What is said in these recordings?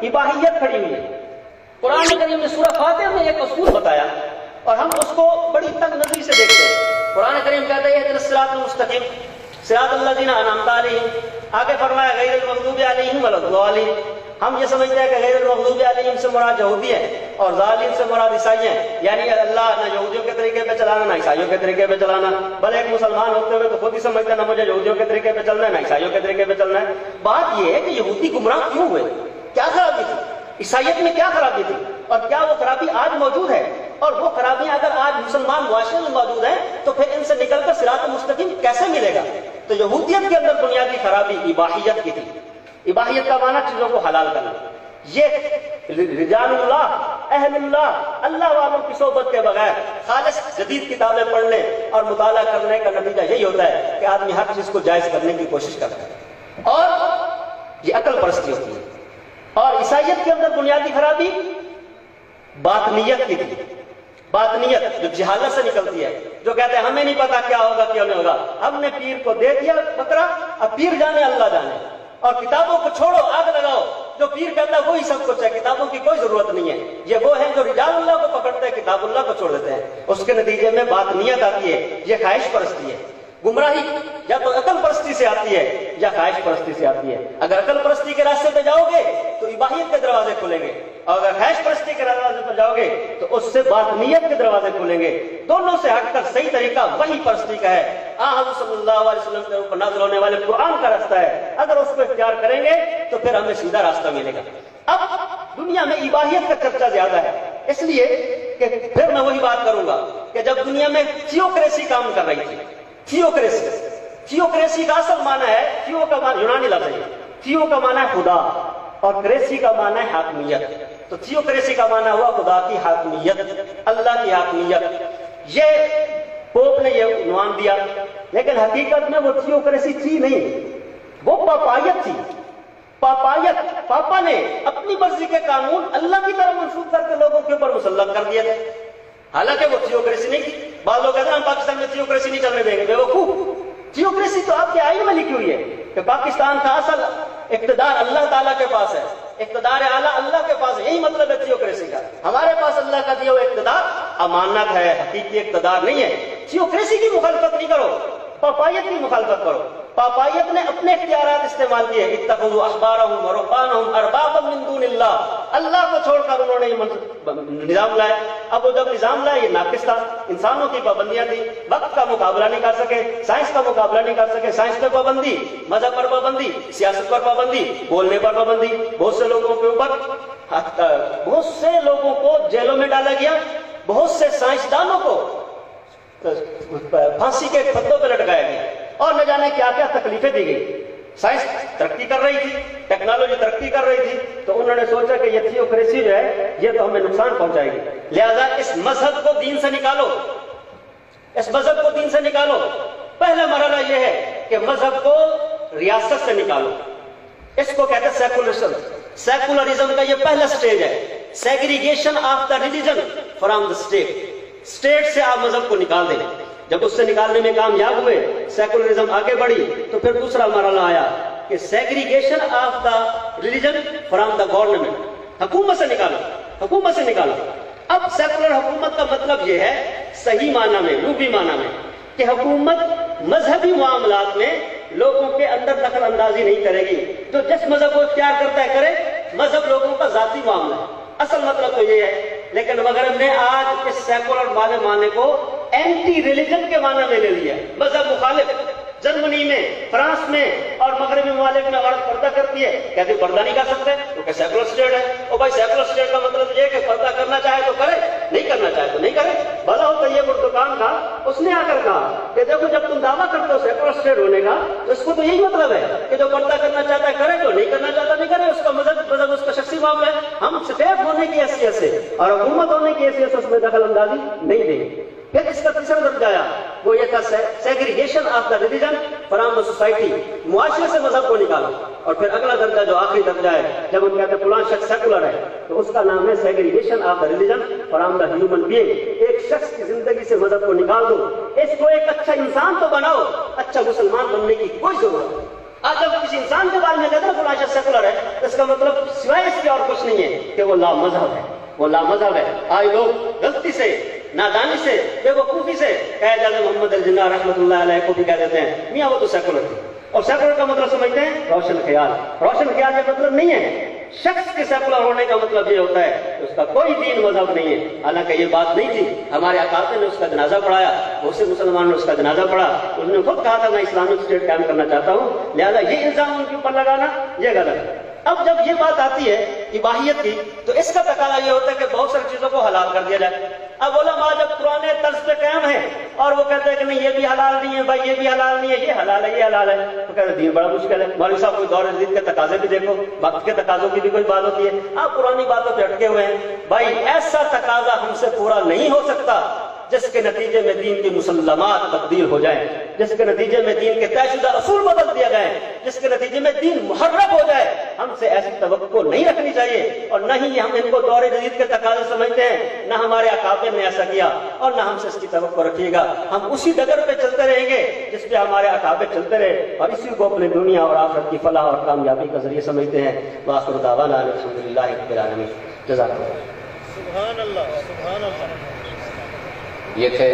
اباحیت کھڑی ہوئی ہے۔ قرآن کریم نے سورہ فاتحہ میں ایک اصول بتایا اور ہم اس کو بڑی تنگ نظری سے دیکھتے ہیں۔ قرآن کریم کہتا ہے اہدنا الصراط المستقیم صراط الذین انعمت علیہم، آگے فرمایا غیر المغضوب علیہم ولا الضالین۔ ہم یہ سمجھتے ہیں کہ غیر المغضوب علیہم سے مراد یہودی ہے اور ضالین سے مراد عیسائی ہیں، یعنی اللہ نہ یہودیوں کے طریقے پہ چلانا نہ عیسائیوں کے طریقے پہ چلانا۔ بھلے ایک مسلمان ہوتے ہوئے تو خود ہی سمجھتے ہیں نہ مجھے یہودیوں کے طریقے پہ چلنا ہے نہ عیسائیوں کے طریقے پہ چلنا ہے۔ بات یہ ہے کہ یہودی گمراہ کیوں ہوئے، کیا خرابی تھی عیسائیت میں، کیا خرابی تھی، اور کیا وہ خرابی آج موجود ہے؟ اور وہ خرابیاں اگر آج مسلمان معاشرے میں موجود ہیں تو پھر ان سے نکل کر صراط مستقیم کیسے ملے گا؟ تو یہودیت کے اندر بنیادی خرابی اباحیت کی تھی۔ اباحیت کا معنی چیزوں کو حلال کرنا۔ یہ رجال اللہ اہل اللہ، اللہ والوں کی صحبت کے بغیر خالص جدید کتابیں پڑھنے اور مطالعہ کرنے کا نتیجہ یہی ہوتا ہے کہ آدمی ہر چیز کو جائز کرنے کی کوشش کرتا ہے، اور یہ عقل پرستی ہوتی ہے۔ اور عیسائیت کے اندر بنیادی خرابی باطنیت کی تھی۔ باطنیت جو جہالت سے نکلتی ہے، جو کہتے ہیں ہمیں نہیں پتا کیا ہوگا کیا نہیں ہوگا، ہم نے پیر کو دے دیا بکرا، اب پیر جانے اللہ جانے، اور کتابوں کو چھوڑو آگ لگاؤ، جو پیر کہتا ہے وہی سب کچھ ہے، کتابوں کی کوئی ضرورت نہیں ہے۔ یہ وہ ہیں جو رجال اللہ کو پکڑتے ہیں، کتاب اللہ کو چھوڑ دیتے ہیں۔ اس کے نتیجے میں باطنیت آتی ہے، یہ خواہش پرستی ہے۔ گمراہی یا تو عقل پرستی سے آتی ہے یا خواہش پرستی سے آتی ہے۔ اگر عقل پرستی کے راستے پہ جاؤ گے تو اباحیت کے دروازے کھلیں گے، اور اگر خواہش پرستی کے راستے پہ جاؤ گے تو اس سے باطنیت کے دروازے کھلیں گے۔ دونوں سے ہٹ کر صحیح طریقہ وہی پرستی کا ہے، حضرت صلی اللہ علیہ وسلم کے اوپر نازل ہونے والے قرآن کا راستہ ہے۔ اگر اس کو اختیار کریں گے تو پھر ہمیں سیدھا راستہ ملے گا۔ اب دنیا میں اباحیت کا چرچا زیادہ ہے، اس لیے کہ پھر میں وہی بات کروں گا کہ جب دنیا میں تھیوکریسی کام کر رہی تھی، تھیوکریسی کا اصل معنی ہے، تھیو کا معنی یونانی لفظ ہے، تھیو کا معنی ہے خدا اور کریسی کا معنی ہے حاکمیت۔ تو تھیوکریسی کا معنی ہوا خدا کی حاکمیت، اللہ کی حاکمیت۔ یہ پوپ نے یہ عنوان دیا، لیکن حقیقت میں وہ تھیوکریسی تھی نہیں، وہ پاپائیت تھی۔ پاپائیت، پاپا نے اپنی مرضی کے قانون اللہ کی طرف منسوخ کر کے لوگوں کے اوپر مسلط کر دیے تھے، حالانکہ وہ تھیوکریسی نہیں تھی۔ بعض لوگ کہتے ہیں ہم پاکستان میں تھیوکریسی نہیں چلنے دیں گے، بیوقوف۔ تھیوکریسی تو آپ کے آئین میں لکھی ہوئی ہے کہ پاکستان کا اصل اقتدار اللہ تعالیٰ کے پاس ہے، اقتدار اعلیٰ اللہ کے پاس ہے، یہی مطلب ہے تھیوکریسی کا۔ ہمارے پاس اللہ کا دیا ہوا اقتدار امانت ہے، حقیقی اقتدار نہیں ہے۔ تھیوکریسی کی مخالفت نہیں کرو، پاپائیت کی مخالفت کرو۔ پاپائیت نے اپنے اختیارات استعمال کیے، اتخذوا احبارهم ورهبانهم اربابا من دون اللہ، اللہ کو چھوڑ کر انہوں نے یہ نظام لائے۔ اب وہ جب نظام لائے یہ ناقص تھا، انسانوں کی پابندیاں تھی، وقت کا مقابلہ نہیں کر سکے، سائنس کا مقابلہ نہیں کر سکے، سائنس پہ پابندی، مذہب پر پابندی، سیاست پر پابندی، بولنے پر پابندی، بہت سے لوگوں کے اوپر، بہت سے لوگوں کو جیلوں میں ڈالا گیا، بہت سے سائنسدانوں کو پھانسی کے پھندوں پہ لٹکایا گیا، اور نہ جانے کیا کیا تکلیفیں دی گئی۔ سائنس ترقی کر رہی تھی، ٹیکنالوجی ترقی کر رہی تھی، تو انہوں نے سوچا کہ یہ تھیوکریسی جو ہے یہ تو ہمیں نقصان پہنچائے گی، لہذا اس مذہب کو دین سے نکالو، اس مذہب کو دین سے نکالو۔ پہلا مرحلہ یہ ہے کہ مذہب کو ریاست سے نکالو، اس کو کہتے ہیں سیکولرزم۔ سیکولرزم کا یہ پہلا سٹیج ہے، segregation of the religion from the state. State سے آپ مذہب کو نکال دیں۔ جب اس سے نکالنے میں کامیاب ہوئے، سیکولرزم آگے بڑھی، تو پھر دوسرا مرحلہ آیا کہ segregation of the religion from the government. حکومت سے نکالو، حکومت سے نکالو۔ اب سیکولر حکومت کا مطلب یہ ہے صحیح معنی میں، لغوی معنی میں، کہ حکومت مذہبی معاملات میں لوگوں کے اندر دخل اندازی نہیں کرے گی، تو جس مذہب کو اختیار کرتا ہے کرے، مذہب لوگوں کا ذاتی معاملہ ہے۔ اصل مطلب تو یہ ہے، لیکن مغرب نے آج اس سیکولر والے معنی کو اینٹی ریلیجن کے معنی میں لے لیا، مذہب مخالف۔ جرمنی میں، فرانس میں اور مغربی ممالک میں عورت پردہ کرتی ہے، کہتے پردہ نہیں کر سکتے کیونکہ سیکولر اسٹیٹ ہے۔ اور بھائی سیکولر اسٹیٹ کا مطلب یہ ہے کہ پردہ کرنا چاہے تو کرے، نہیں کرنا چاہے تو نہیں کرے۔ بھلا ہو طیب اردگان کا، اس نے آ کر کہا کہ دیکھو جب تم دعویٰ کرتے ہو سیکولر اسٹیٹ ہونے کا تو اس کو تو یہی مطلب ہے کہ جو پردہ کرنا چاہتا ہے کرے، جو نہیں کرنا چاہتا نہیں کرے، اس کا مذہب اس کا شخصی معاملہ ہے۔ ہم اسٹیٹ ہونے کی حیثیت سے اور حکومت ہونے کی حیثیت سے اس میں دخل اندازی نہیں دیں گے۔ پھر اس کا تیسرا درجہ آیا، وہ یہ تھا segregation of the religion from the society. معاشرے سے مذہب کو نکالو، اور پھر اگلا درجہ جو آخری درجہ ہے، جب ہم کہتے ہیں فلاں شخص سیکولر ہے تو اس کا نام ہے segregation of the religion from the human being. ایک شخص کی زندگی سے مذہب کو نکال دو، اس کو ایک اچھا انسان تو بناؤ، اچھا مسلمان بننے کی کوئی ضرورت نہیں. آج جب کسی انسان کے بارے میں کہتے ہیں فلاں شخص سیکولر ہے، اس کا مطلب سوائے اس کے اور کچھ نہیں ہے کہ وہ لا مذہب ہے، وہ لا مذہب ہے. آج لوگ غلطی سے، نادانی سے، بے وقوفی سے قائد اعظم محمد الجناح رحمۃ اللہ علیہ کو بھی کہہ دیتے ہیں میاں وہ تو سیکولر تھے، اور سیکولر کا مطلب سمجھتے ہیں روشن خیال. روشن خیال یہ مطلب نہیں ہے. شخص کے سیکولر ہونے کا مطلب یہ ہوتا ہے کہ اس کا کوئی دین مذہب نہیں ہے. حالانکہ یہ بات نہیں تھی. ہمارے اکابر نے اس کا جنازہ پڑھایا، بہت سے مسلمانوں نے اس کا جنازہ پڑھا. انہوں نے خود کہا تھا میں اسلامک اسٹیٹ قائم کرنا چاہتا ہوں، لہذا یہ الزام ان کے اوپر لگانا یہ غلط ہے. اب جب یہ بات آتی ہے اباحیت کی تو اس کا تقاضا یہ ہوتا ہے کہ بہت ساری چیزوں کو حلال کر دیا جائے. اب علماء جب پرانے طرز پہ قائم ہیں اور وہ کہتے ہیں کہ نہیں یہ بھی حلال نہیں ہے، بھائی یہ بھی حلال نہیں ہے، یہ حلال ہے یہ حلال ہے، تو کہتے ہیں دین بڑا مشکل ہے. مولوی صاحب کوئی دور جدید کے تقاضے بھی دیکھو، وقت کے تقاضوں کی بھی کوئی بات ہوتی ہے. آپ پرانی باتوں پہ اٹکے ہوئے ہیں. بھائی ایسا تقاضا ہم سے پورا نہیں ہو سکتا جس کے نتیجے میں دین کی مسلمات تبدیل ہو جائیں، جس کے نتیجے میں دین کے طے شدہ اصول بدل دیا جائیں، جس کے نتیجے میں دین محرف ہو جائے. ہم سے ایسی توقع نہیں رکھنی چاہیے، اور نہ ہی ہم ان کو دور جدید کے تقاضے سمجھتے ہیں، نہ ہمارے اکابر نے ایسا کیا اور نہ ہم سے اس کی توقع رکھیے گا. ہم اسی ڈگر پہ چلتے رہیں گے جس پہ ہمارے اکابر چلتے رہے، اور اسی کو اپنے دنیا اور آخرت کی فلاح اور کامیابی کا ذریعہ سمجھتے ہیں. وآخر دعوانا الحمدللہ رب العالمین. جزاک اللہ. سبحان اللہ، سبحان اللہ. یہ تھے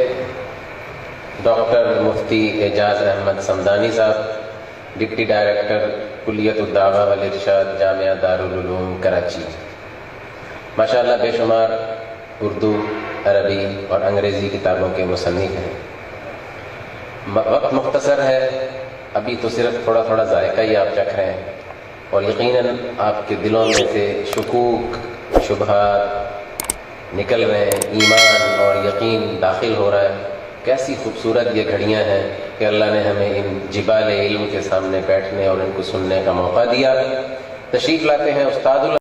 ڈاکٹر مفتی اعجاز احمد صمدانی صاحب، ڈپٹی ڈائریکٹر کلیت الدعوہ والارشاد جامعہ دارالعلوم کراچی. ماشاءاللہ بے شمار اردو، عربی اور انگریزی کتابوں کے مصنف ہیں. وقت مختصر ہے، ابھی تو صرف تھوڑا تھوڑا ذائقہ ہی آپ چکھ رہے ہیں، اور یقیناً آپ کے دلوں میں سے شکوک، شبہات نکل رہے ہیں، ایمان اور یقین داخل ہو رہا ہے. کیسی خوبصورت یہ گھڑیاں ہیں کہ اللہ نے ہمیں ان جبال علم کے سامنے بیٹھنے اور ان کو سننے کا موقع دیا. تشریف لاتے ہیں استاد